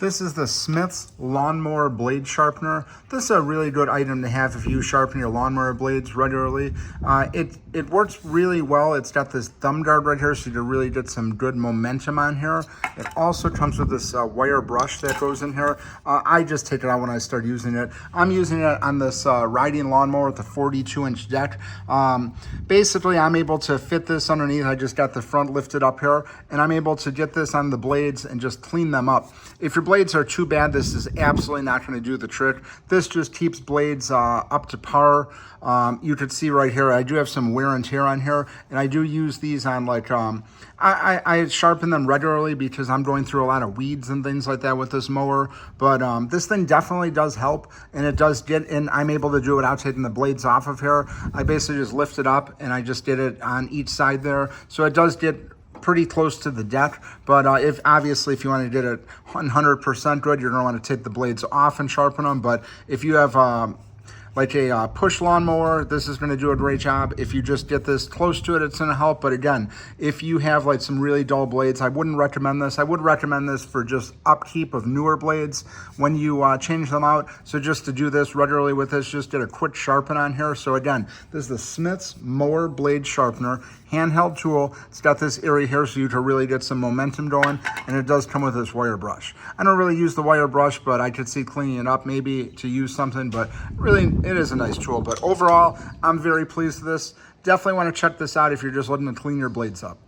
This is the Smith's Lawnmower Blade Sharpener. This is a really good item to have if you sharpen your lawnmower blades regularly. It works really well. It's got this thumb guard right here, so you can really get some good momentum on here. It also comes with this wire brush that goes in here. I just take it out when I start using it. I'm using it on this riding lawnmower with the 42-inch deck. Basically, I'm able to fit this underneath. I just got the front lifted up here, and I'm able to get this on the blades and just clean them up. If your blades are too bad, this is absolutely not going to do the trick. This just keeps blades up to par. You could see right here, I do have some wear and tear on here, and I do use these on like, I sharpen them regularly because I'm going through a lot of weeds and things like that with this mower, but this thing definitely does help, and it does get in. I'm able to do it without taking the blades off of here. I basically just lift it up, and I just get it on each side there, so it does get pretty close to the deck, but if you want to get it 100% good, you're going to want to take the blades off and sharpen them. But if you have like a push lawnmower, this is going to do a great job. If you just get this close to it, it's going to help. But again, if you have like some really dull blades, I wouldn't recommend this. I would recommend this for just upkeep of newer blades when you change them out. So just to do this regularly with this, just get a quick sharpen on here. So again, this is the Smith's Mower Blade Sharpener, handheld tool. It's got this area here so you can really get some momentum going, and it does come with this wire brush. I don't really use the wire brush, but I could see cleaning it up maybe to use something, but really it is a nice tool. But overall, I'm very pleased with this. Definitely want to check this out if you're just looking to clean your blades up.